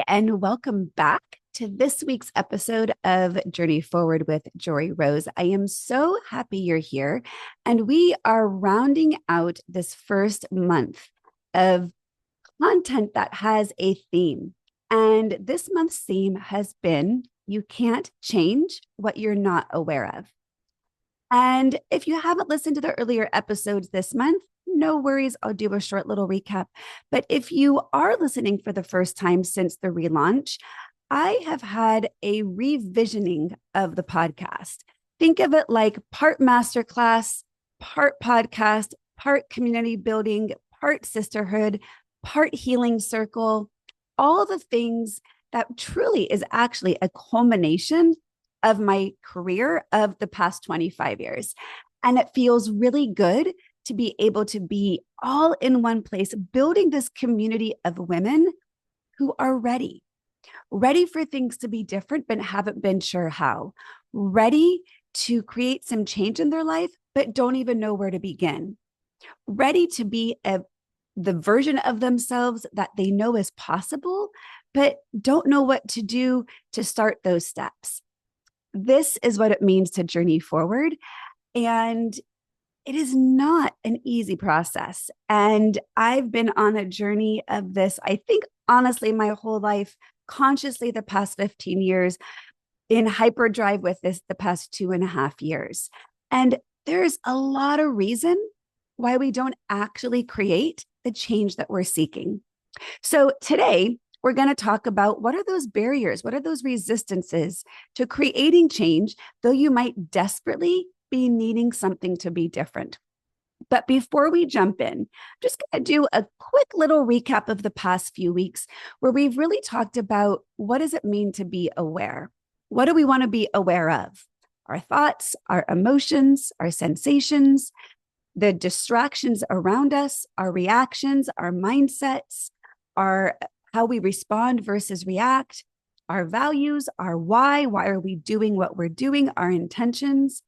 and welcome back to this week's episode of Journey Forward with Joree Rose. I am so happy you're here, and we are rounding out this first month of content that has a theme. And this month's theme has been You Can't Change What You're Not Aware of. And if you haven't listened to the earlier episodes this month, no worries. I'll do a short little recap. But if you are listening for the first time since the relaunch, I have had a revisioning of the podcast. Think of it like part masterclass, part podcast, part community building, part sisterhood, part healing circle, all the things that truly is actually a culmination of my career of the past 25 years. And it feels really good to be able to be all in one place, building this community of women who are ready for things to be different, but haven't been sure how, ready to create some change in their life, but don't even know where to begin, ready to be the version of themselves that they know is possible, but don't know what to do to start those steps. This is what it means to journey forward. And it is not an easy process. And I've been on a journey of this, I think, honestly, my whole life, consciously the past 15 years, in hyperdrive with this the past 2.5 years. And there's a lot of reason why we don't actually create the change that we're seeking. So today, we're going to talk about what are those barriers, what are those resistances to creating change, though you might desperately be needing something to be different. But before we jump in, I'm just going to do a quick little recap of the past few weeks where we've really talked about what does it mean to be aware? What do we want to be aware of? Our thoughts, our emotions, our sensations, the distractions around us, our reactions, our mindsets, our how we respond versus react, our values, our why are we doing what we're doing, our intentions.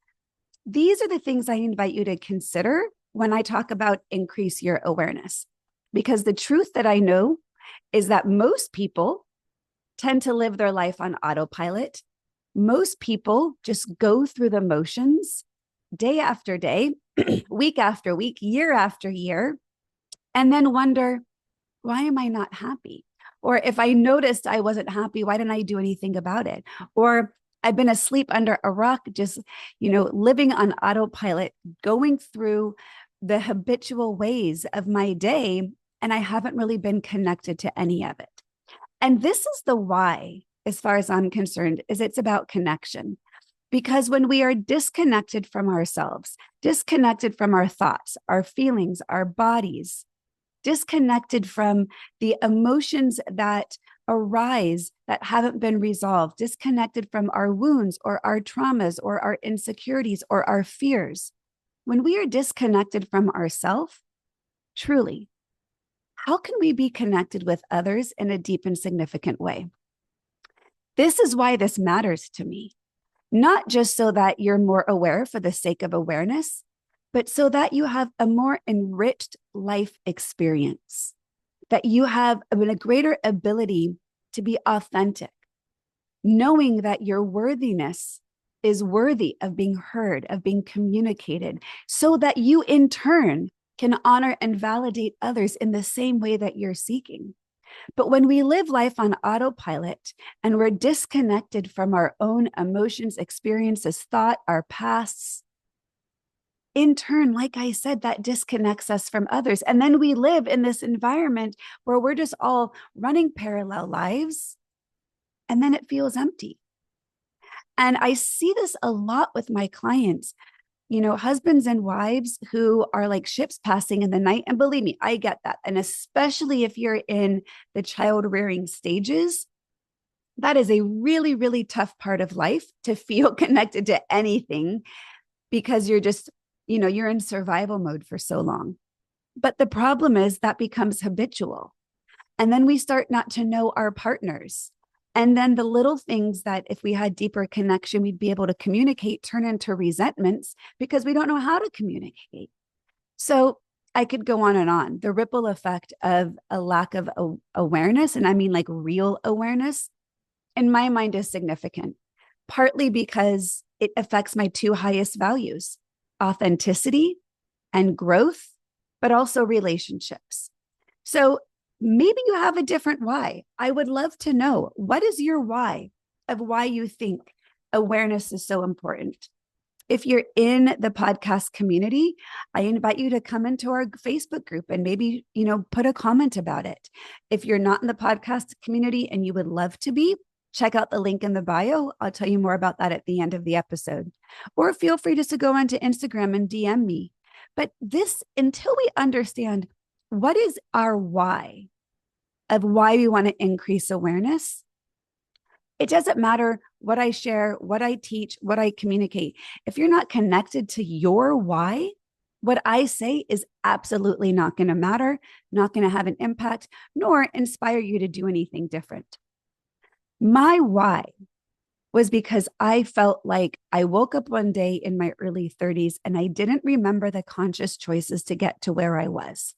These are the things I invite you to consider when I talk about increase your awareness, because the truth that I know is that most people tend to live their life on autopilot. Most people just go through the motions day after day, week after week, year after year, and then wonder, why am I not happy? Or if I noticed I wasn't happy, why didn't I do anything about it? Or I've been asleep under a rock, just, living on autopilot, going through the habitual ways of my day, and I haven't really been connected to any of it. And this is the why, as far as I'm concerned, is it's about connection. Because when we are disconnected from ourselves, disconnected from our thoughts, our feelings, our bodies, disconnected from the emotions that arise that haven't been resolved, disconnected from our wounds or our traumas or our insecurities or our fears. When we are disconnected from ourselves, truly, how can we be connected with others in a deep and significant way? This is why this matters to me, not just so that you're more aware for the sake of awareness, but so that you have a more enriched life experience, that you have a greater ability to be authentic, knowing that your worthiness is worthy of being heard, of being communicated, so that you in turn can honor and validate others in the same way that you're seeking. But when we live life on autopilot and we're disconnected from our own emotions, experiences, thought, our pasts, in turn, like I said, that disconnects us from others. And then we live in this environment where we're just all running parallel lives, and then it feels empty. And I see this a lot with my clients, husbands and wives who are like ships passing in the night. And believe me, I get that. And especially if you're in the child rearing stages, that is a really, really tough part of life to feel connected to anything, because you're just you're in survival mode for so long. But the problem is that becomes habitual. And then we start not to know our partners. And then the little things that if we had deeper connection, we'd be able to communicate, turn into resentments because we don't know how to communicate. So I could go on and on. The ripple effect of a lack of awareness, and I mean like real awareness, in my mind is significant, partly because it affects my two highest values, authenticity and growth, but also relationships. So maybe you have a different why. I would love to know, what is your why of why you think awareness is so important? If you're in the podcast community, I invite you to come into our Facebook group and maybe, put a comment about it. If you're not in the podcast community and you would love to be, check out the link in the bio. I'll tell you more about that at the end of the episode. Or feel free just to go onto Instagram and DM me. But until we understand what is our why of why we want to increase awareness, it doesn't matter what I share, what I teach, what I communicate. If you're not connected to your why, what I say is absolutely not going to matter, not going to have an impact, nor inspire you to do anything different. My why was because I felt like I woke up one day in my early 30s and I didn't remember the conscious choices to get to where I was.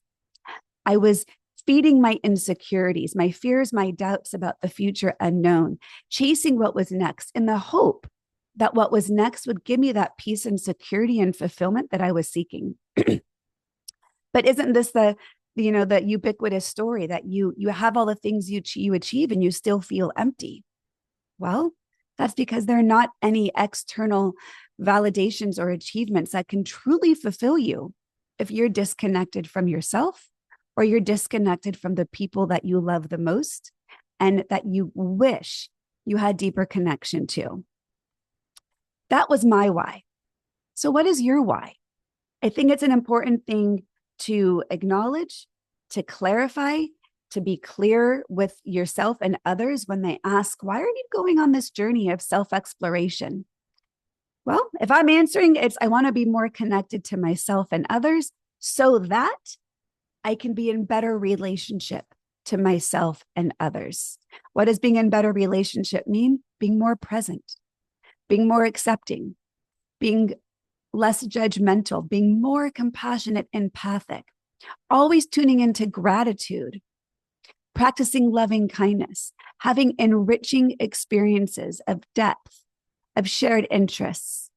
I was feeding my insecurities, my fears, my doubts about the future unknown, chasing what was next in the hope that what was next would give me that peace and security and fulfillment that I was seeking. But isn't this the ubiquitous story that you have all the things you achieve and you still feel empty? Well, that's because there are not any external validations or achievements that can truly fulfill you if you're disconnected from yourself, or you're disconnected from the people that you love the most and that you wish you had deeper connection to. That was my why. So what is your why? I think it's an important thing to acknowledge, to clarify, to be clear with yourself and others when they ask, why are you going on this journey of self-exploration? Well, if I'm answering, it's I want to be more connected to myself and others so that I can be in better relationship to myself and others. What does being in better relationship mean? Being more present, being more accepting, being less judgmental, being more compassionate, empathic, always tuning into gratitude, practicing loving kindness, having enriching experiences of depth, of shared interests.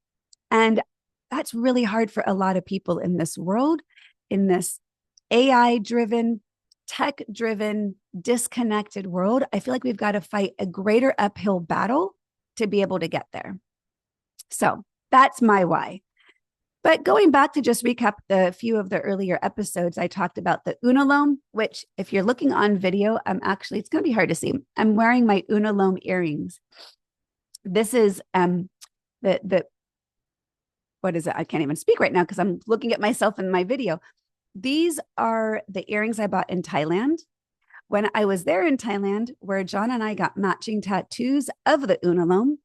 And that's really hard for a lot of people in this world, in this AI-driven, tech-driven, disconnected world. I feel like we've got to fight a greater uphill battle to be able to get there. So that's my why. But going back to just recap the few of the earlier episodes, I talked about the Unalome, which if you're looking on video, it's going to be hard to see. I'm wearing my Unalome earrings. This is what is it? I can't even speak right now because I'm looking at myself in my video. These are the earrings I bought in Thailand. When I was there in Thailand, where John and I got matching tattoos of the Unalome,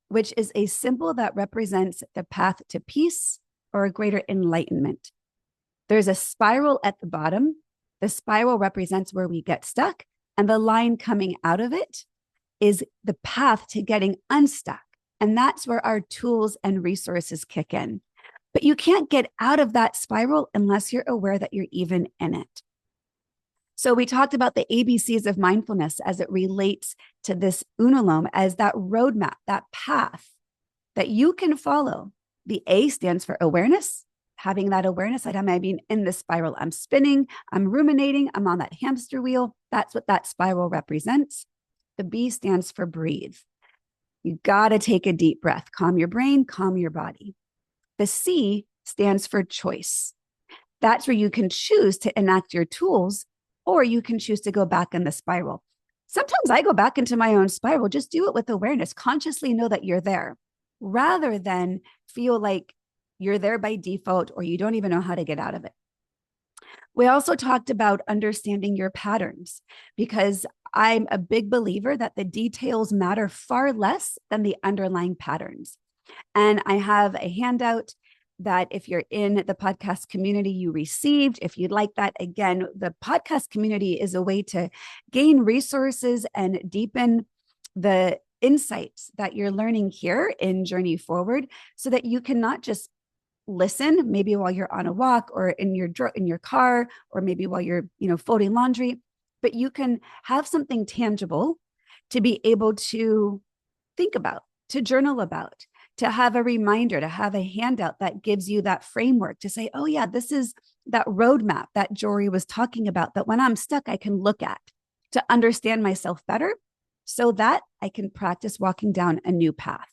which is a symbol that represents the path to peace or a greater enlightenment. There's a spiral at the bottom. The spiral represents where we get stuck, and the line coming out of it is the path to getting unstuck. And that's where our tools and resources kick in. But you can't get out of that spiral unless you're aware that you're even in it. So we talked about the ABCs of mindfulness as it relates to this Unalome as that roadmap, that path that you can follow. The A stands for awareness, having that awareness that I'm being in this spiral. I'm spinning, I'm ruminating, I'm on that hamster wheel. That's what that spiral represents. The B stands for breathe. You got to take a deep breath, calm your brain, calm your body. The C stands for choice. That's where you can choose to enact your tools, or you can choose to go back in the spiral. Sometimes I go back into my own spiral. Just do it with awareness. Consciously know that you're there, rather than feel like you're there by default or you don't even know how to get out of it. We also talked about understanding your patterns, because I'm a big believer that the details matter far less than the underlying patterns. And I have a handout that if you're in the podcast community, you received. If you'd like that, again, the podcast community is a way to gain resources and deepen the insights that you're learning here in Journey Forward, so that you can not just listen, maybe while you're on a walk or in your car, or maybe while you're, folding laundry, but you can have something tangible to be able to think about, to journal about, to have a reminder, to have a handout that gives you that framework to say, oh yeah, this is that roadmap that Joree was talking about, that when I'm stuck, I can look at to understand myself better so that I can practice walking down a new path.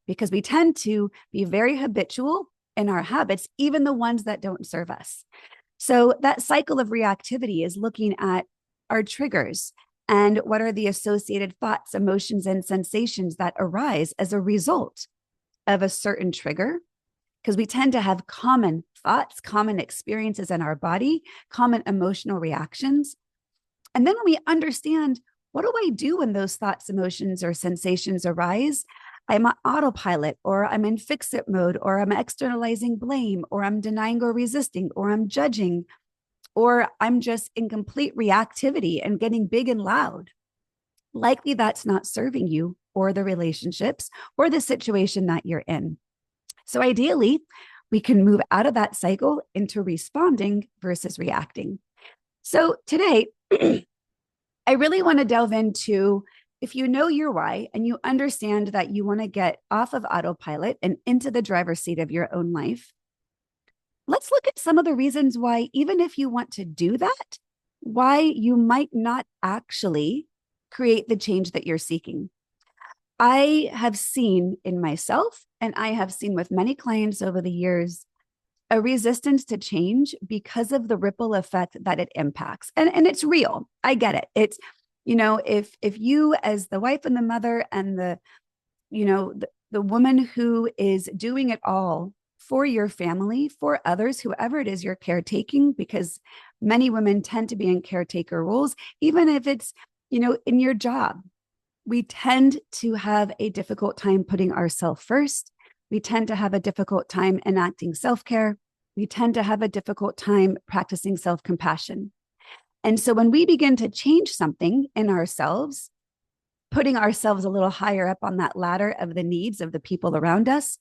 Because we tend to be very habitual in our habits, even the ones that don't serve us. So that cycle of reactivity is looking at our triggers and what are the associated thoughts, emotions, and sensations that arise as a result of a certain trigger. Because we tend to have common thoughts, common experiences in our body, common emotional reactions. And then when we understand, what do I do when those thoughts, emotions, or sensations arise? I'm on autopilot, or I'm in fix-it mode, or I'm externalizing blame, or I'm denying or resisting, or I'm judging, or I'm just in complete reactivity and getting big and loud. Likely that's not serving you or the relationships or the situation that you're in. So ideally, we can move out of that cycle into responding versus reacting. So today, I really want to delve into, if you know your why and you understand that you want to get off of autopilot and into the driver's seat of your own life, let's look at some of the reasons why, even if you want to do that, why you might not actually create the change that you're seeking. I have seen in myself, and I have seen with many clients over the years, a resistance to change because of the ripple effect that it impacts. And it's real. I get it. It's, if you as the wife and the mother and the woman who is doing it all for your family, for others, whoever it is you're caretaking, because many women tend to be in caretaker roles, even if it's, in your job, we tend to have a difficult time putting ourselves first. We tend to have a difficult time enacting self-care. We tend to have a difficult time practicing self-compassion. And so when we begin to change something in ourselves, putting ourselves a little higher up on that ladder of the needs of the people around us,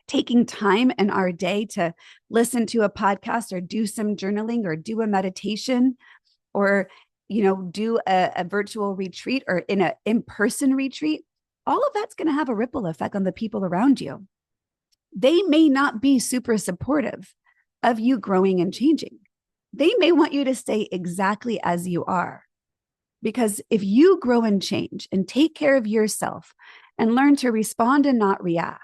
taking time in our day to listen to a podcast or do some journaling or do a meditation or do a virtual retreat or in an in-person retreat, all of that's going to have a ripple effect on the people around you. They may not be super supportive of you growing and changing. They may want you to stay exactly as you are. Because if you grow and change and take care of yourself and learn to respond and not react,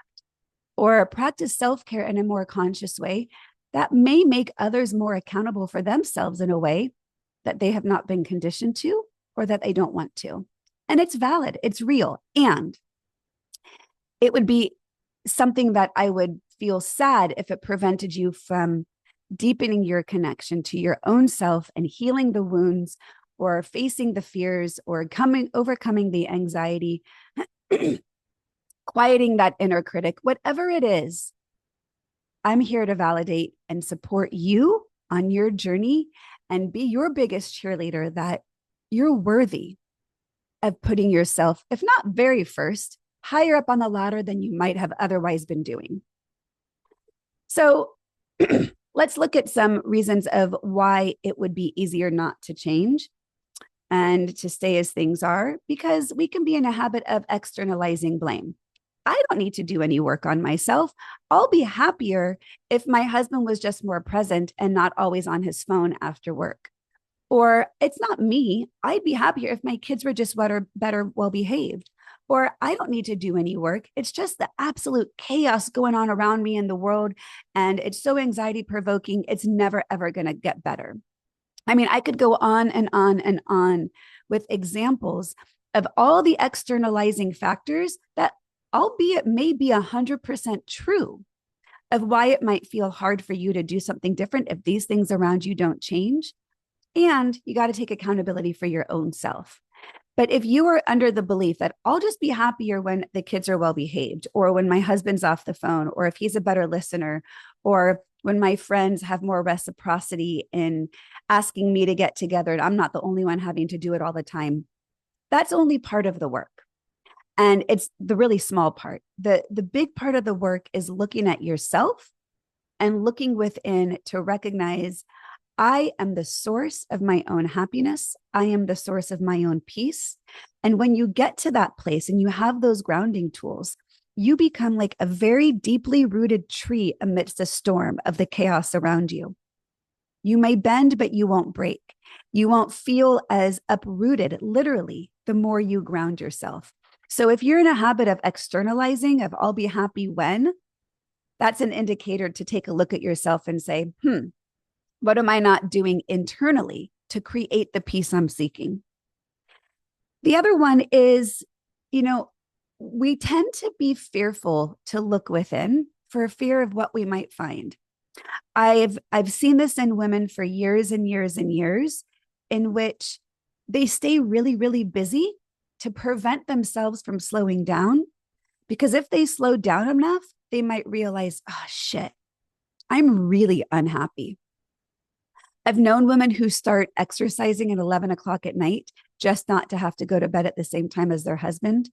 or practice self-care in a more conscious way, that may make others more accountable for themselves in a way that they have not been conditioned to or that they don't want to. And it's valid, it's real. And it would be something that I would feel sad if it prevented you from deepening your connection to your own self and healing the wounds or facing the fears or overcoming the anxiety, quieting that inner critic, whatever it is. I'm here to validate and support you on your journey and be your biggest cheerleader that you're worthy of putting yourself, if not very first, higher up on the ladder than you might have otherwise been doing. So let's look at some reasons of why it would be easier not to change and to stay as things are, because we can be in a habit of externalizing blame. I don't need to do any work on myself. I'll be happier if my husband was just more present and not always on his phone after work. Or it's not me. I'd be happier if my kids were just better well-behaved. Or I don't need to do any work. It's just the absolute chaos going on around me in the world. And it's so anxiety provoking. It's never, ever going to get better. I mean, I could go on and on and on with examples of all the externalizing factors that, albeit may be 100% true, of why it might feel hard for you to do something different if these things around you don't change. And you got to take accountability for your own self. But if you are under the belief that I'll just be happier when the kids are well behaved, or when my husband's off the phone, or if he's a better listener, or when my friends have more reciprocity in asking me to get together and I'm not the only one having to do it all the time, that's only part of the work. And it's the really small part. The big part of the work is looking at yourself and looking within to recognize I am the source of my own happiness. I am the source of my own peace. And when you get to that place and you have those grounding tools, you become like a very deeply rooted tree amidst the storm of the chaos around you. You may bend, but you won't break. You won't feel as uprooted, literally, the more you ground yourself. So if you're in a habit of externalizing, of I'll be happy when, that's an indicator to take a look at yourself and say, what am I not doing internally to create the peace I'm seeking? The other one is, we tend to be fearful to look within for fear of what we might find. I've seen this in women for years and years and years, in which they stay really, really busy to prevent themselves from slowing down. Because if they slow down enough, they might realize, oh shit, I'm really unhappy. I've known women who start exercising at 11 o'clock at night just not to have to go to bed at the same time as their husband.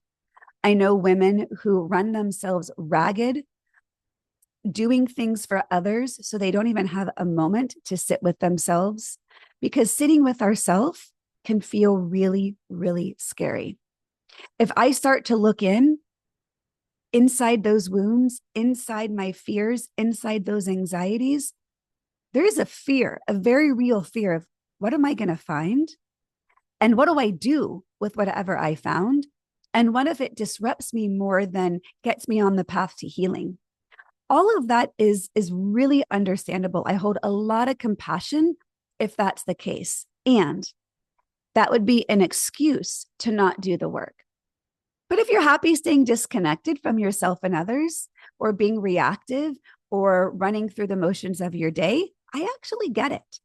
I know women who run themselves ragged doing things for others so they don't even have a moment to sit with themselves, because sitting with ourselves can feel really, really scary. If I start to look inside those wounds, inside my fears, inside those anxieties, there is a fear, a very real fear of what am I going to find? And what do I do with whatever I found? And what if it disrupts me more than gets me on the path to healing? All of that is really understandable. I hold a lot of compassion if that's the case. And that would be an excuse to not do the work. But if you're happy staying disconnected from yourself and others, or being reactive, or running through the motions of your day, I actually get it.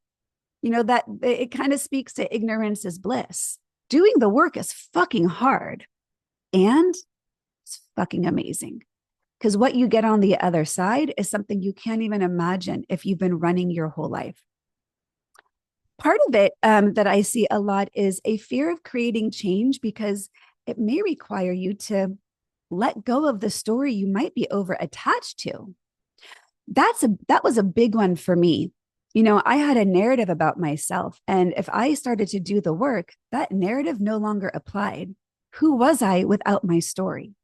That it kind of speaks to ignorance is bliss. Doing the work is fucking hard, and it's fucking amazing. Because what you get on the other side is something you can't even imagine if you've been running your whole life. Part of it that I see a lot is a fear of creating change, because it may require you to let go of the story you might be over attached to. That was a big one for me. I had a narrative about myself, and if I started to do the work, that narrative no longer applied. Who was I without my story?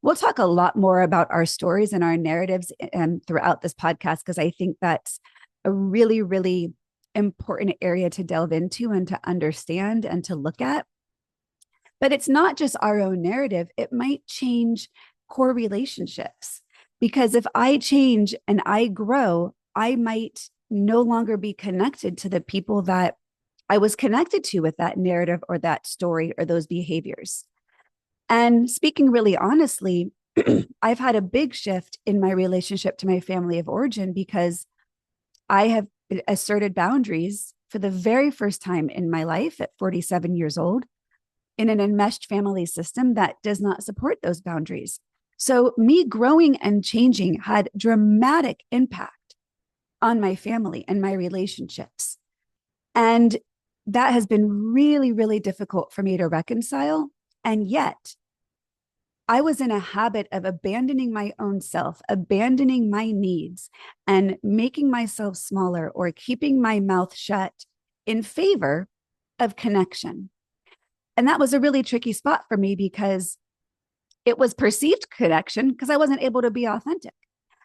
We'll talk a lot more about our stories and our narratives throughout this podcast, because I think that's a really, really important area to delve into and to understand and to look at. But it's not just our own narrative. It might change core relationships, because if I change and I grow, I might no longer be connected to the people that I was connected to with that narrative or that story or those behaviors. And speaking really honestly, I've had a big shift in my relationship to my family of origin, because I have asserted boundaries for the very first time in my life at 47 years old in an enmeshed family system that does not support those boundaries. So me growing and changing had dramatic impact on my family and my relationships. And that has been really, really difficult for me to reconcile. And yet I was in a habit of abandoning my own self, abandoning my needs, and making myself smaller or keeping my mouth shut in favor of connection. And that was a really tricky spot for me, because it was perceived connection because I wasn't able to be authentic.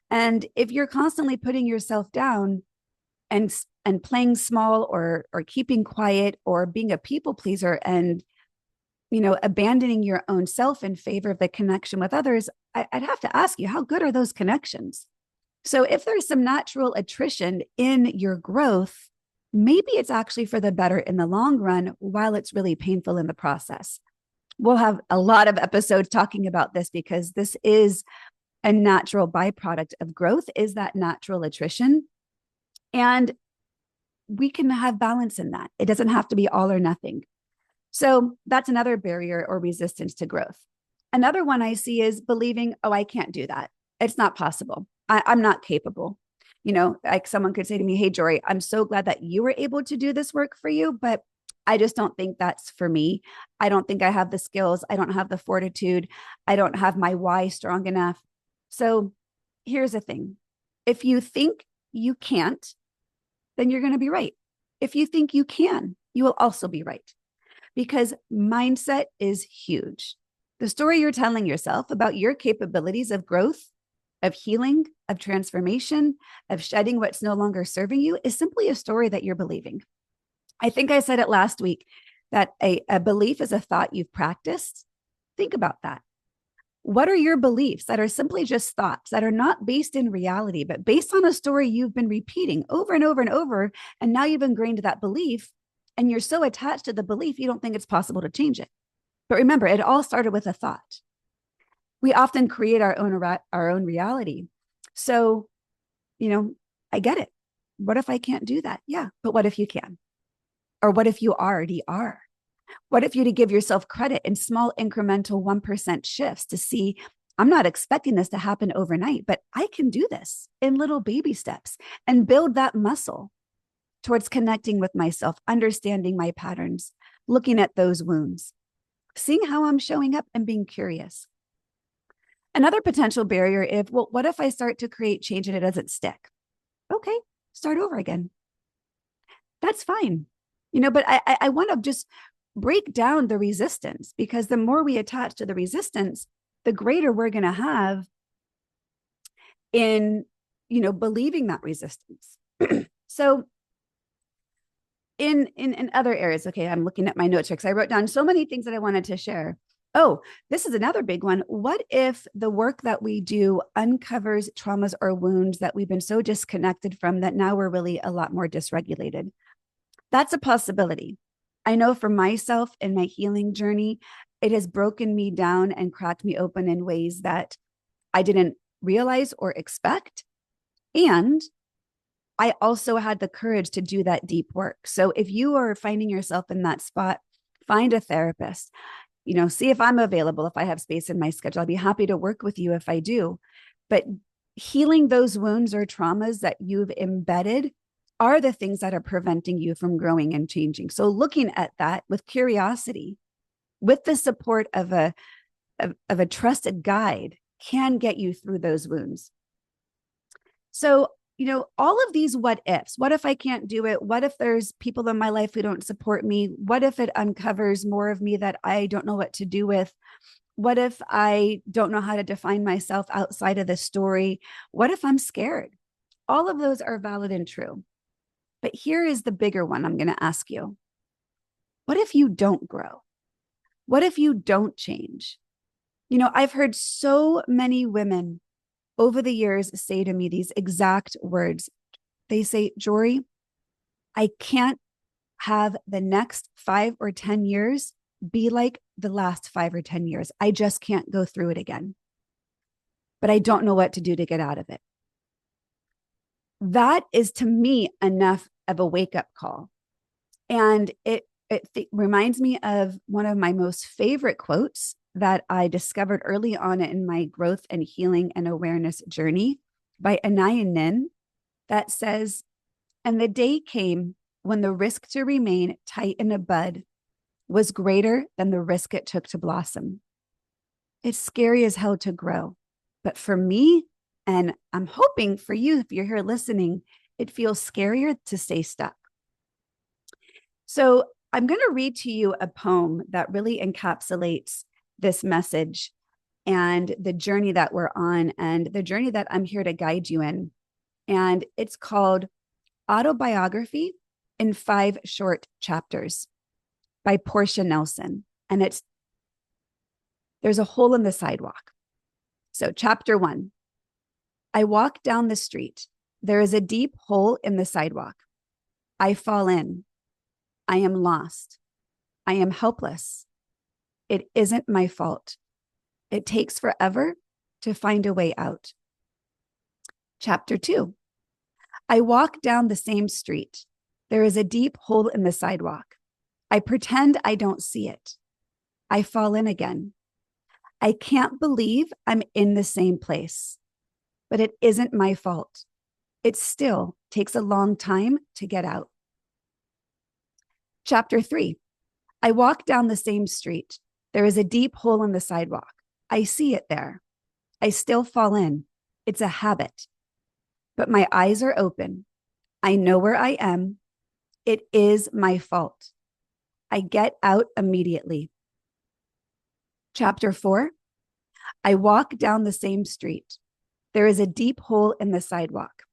And if you're constantly putting yourself down and playing small or keeping quiet or being a people pleaser and abandoning your own self in favor of the connection with others, I'd have to ask you, how good are those connections? So if there's some natural attrition in your growth, maybe it's actually for the better in the long run, while it's really painful in the process. We'll have a lot of episodes talking about this, because this is a natural byproduct of growth, is that natural attrition. And we can have balance in that. It doesn't have to be all or nothing. So that's another barrier or resistance to growth. Another one I see is believing, oh, I can't do that. It's not possible. I'm not capable. Like someone could say to me, hey, Joree, I'm so glad that you were able to do this work for you, but I just don't think that's for me. I don't think I have the skills. I don't have the fortitude. I don't have my why strong enough. So here's the thing. If you think you can't, then you're going to be right. If you think you can, you will also be right, because mindset is huge. The story you're telling yourself about your capabilities of growth, of healing, of transformation, of shedding what's no longer serving you is simply a story that you're believing. I think I said it last week that a belief is a thought you've practiced. Think about that. What are your beliefs that are simply just thoughts that are not based in reality, but based on a story you've been repeating over and over and over? And now you've ingrained that belief and you're so attached to the belief, you don't think it's possible to change it. But remember, it all started with a thought. We often create our own reality. So, I get it. What if I can't do that? Yeah, but what if you can? Or what if you already are? What if you to give yourself credit in small incremental 1% shifts to see, I'm not expecting this to happen overnight, but I can do this in little baby steps and build that muscle towards connecting with myself, understanding my patterns, looking at those wounds, seeing how I'm showing up and being curious. Another potential barrier is, well, what if I start to create change and it doesn't stick? Okay, start over again. That's fine. But I want to just break down the resistance, because the more we attach to the resistance, the greater we're going to have in, believing that resistance. So in other areas, okay, I'm looking at my notes here because I wrote down so many things that I wanted to share. Oh, this is another big one. What if the work that we do uncovers traumas or wounds that we've been so disconnected from that now we're really a lot more dysregulated? That's a possibility. I know for myself in my healing journey, it has broken me down and cracked me open in ways that I didn't realize or expect. And I also had the courage to do that deep work. So if you are finding yourself in that spot, find a therapist, see if I'm available, if I have space in my schedule. I'll be happy to work with you if I do. But healing those wounds or traumas that you've embedded are the things that are preventing you from growing and changing. So looking at that with curiosity, with the support of a trusted guide, can get you through those wounds. So, all of these what ifs. What if I can't do it? What if there's people in my life who don't support me? What if it uncovers more of me that I don't know what to do with? What if I don't know how to define myself outside of the story? What if I'm scared? All of those are valid and true. But here is the bigger one I'm going to ask you. What if you don't grow? What if you don't change? I've heard so many women over the years say to me these exact words. They say, Joree, I can't have the next 5 or 10 years be like the last 5 or 10 years. I just can't go through it again. But I don't know what to do to get out of it. That is, to me, enough of a wake-up call. And it reminds me of one of my most favorite quotes that I discovered early on in my growth and healing and awareness journey by Anaya Nin, that says, and the day came when the risk to remain tight in a bud was greater than the risk it took to blossom. It's scary as hell to grow. But for me, and I'm hoping for you, if you're here listening, it feels scarier to stay stuck. So I'm going to read to you a poem that really encapsulates this message and the journey that we're on and the journey that I'm here to guide you in. And it's called Autobiography in 5 Short Chapters by Portia Nelson. And there's a hole in the sidewalk. So chapter 1, I walk down the street. There is a deep hole in the sidewalk. I fall in. I am lost. I am helpless. It isn't my fault. It takes forever to find a way out. Chapter 2. I walk down the same street. There is a deep hole in the sidewalk. I pretend I don't see it. I fall in again. I can't believe I'm in the same place, but it isn't my fault. It still takes a long time to get out. Chapter 3. I walk down the same street. There is a deep hole in the sidewalk. I see it there. I still fall in. It's a habit. but my eyes are open. I know where I am. It is my fault. I get out immediately. Chapter 4, I walk down the same street. There is a deep hole in the sidewalk.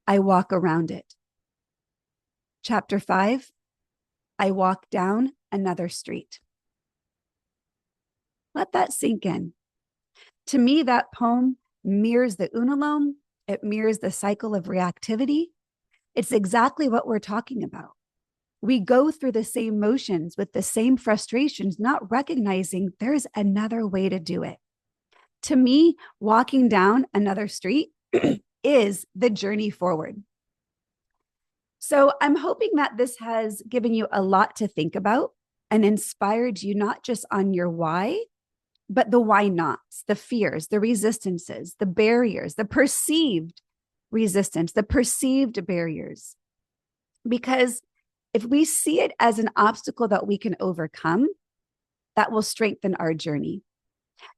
I walk around it. Chapter 5, I walk down another street. Let that sink in. To me, that poem mirrors the unalome. It mirrors the cycle of reactivity. It's exactly what we're talking about. We go through the same motions with the same frustrations, not recognizing there's another way to do it. To me, walking down another street is the journey forward. So I'm hoping that this has given you a lot to think about and inspired you not just on your why, but the why nots, the fears, the resistances, the barriers, the perceived resistance, the perceived barriers. Because if we see it as an obstacle that we can overcome, that will strengthen our journey.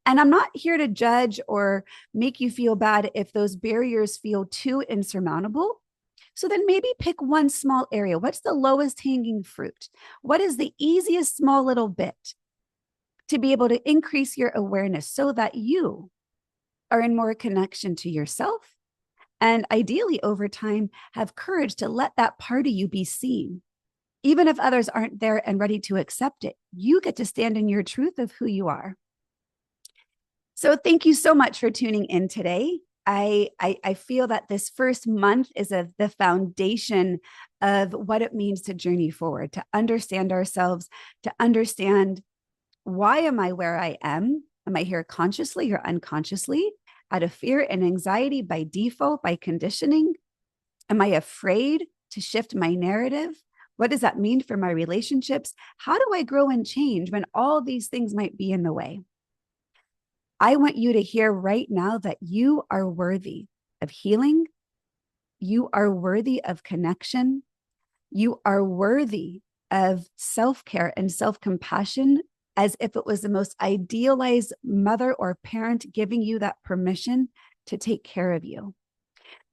And I'm not here to judge or make you feel bad if those barriers feel too insurmountable. So then maybe pick one small area. What's the lowest hanging fruit? What is the easiest small little bit to be able to increase your awareness so that you are in more connection to yourself and ideally over time have courage to let that part of you be seen. Even if others aren't there and ready to accept it, you get to stand in your truth of who you are. So thank you so much for tuning in today. I feel that this first month is the foundation of what it means to journey forward, to understand ourselves, to understand why am I where I am? Am I here consciously or unconsciously? Out of fear and anxiety by default, by conditioning? Am I afraid to shift my narrative? What does that mean for my relationships? How do I grow and change when all these things might be in the way? I want you to hear right now that you are worthy of healing. You are worthy of connection. You are worthy of self-care and self-compassion as if it was the most idealized mother or parent giving you that permission to take care of you.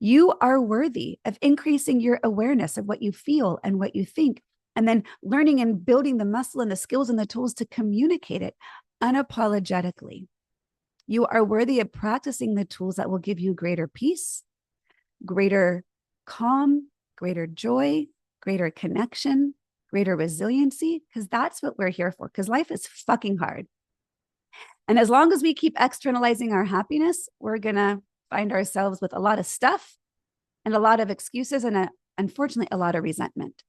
You are worthy of increasing your awareness of what you feel and what you think, and then learning and building the muscle and the skills and the tools to communicate it unapologetically. You are worthy of practicing the tools that will give you greater peace, greater calm, greater joy, greater connection, greater resiliency, because that's what we're here for, because life is fucking hard. And as long as we keep externalizing our happiness, we're going to find ourselves with a lot of stuff and a lot of excuses and unfortunately, a lot of resentment.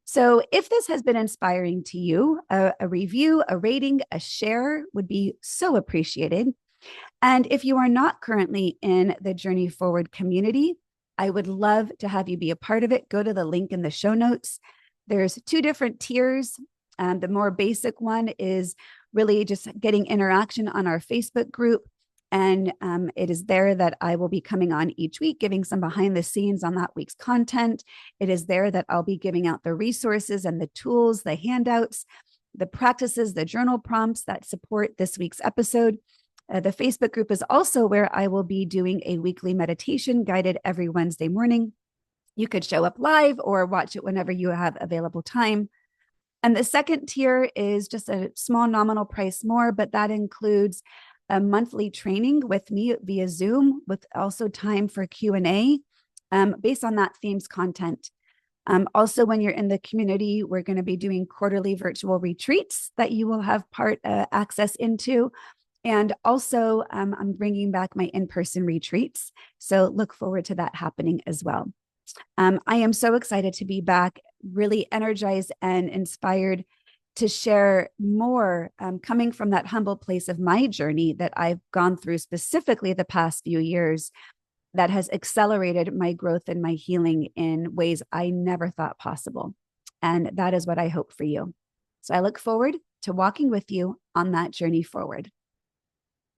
So if this has been inspiring to you, a review, a rating, a share would be so appreciated. And if you are not currently in the Journey Forward community, I would love to have you be a part of it. Go to the link in the show notes. There's 2 different tiers. The more basic one is really just getting interaction on our Facebook group. And it is there that I will be coming on each week, giving some behind the scenes on that week's content. It is there that I'll be giving out the resources and the tools, the handouts, the practices, the journal prompts that support this week's episode. The Facebook group is also where I will be doing a weekly meditation guided every Wednesday morning. You could show up live or watch it whenever you have available time. And the second tier is just a small nominal price more, but that includes a monthly training with me via Zoom with also time for Q&A based on that theme's content. Also, when you're in the community, we're going to be doing quarterly virtual retreats that you will have part access into. And also, I'm bringing back my in-person retreats. So look forward to that happening as well. I am so excited to be back, really energized and inspired to share more coming from that humble place of my journey that I've gone through specifically the past few years that has accelerated my growth and my healing in ways I never thought possible. And that is what I hope for you. So I look forward to walking with you on that journey forward.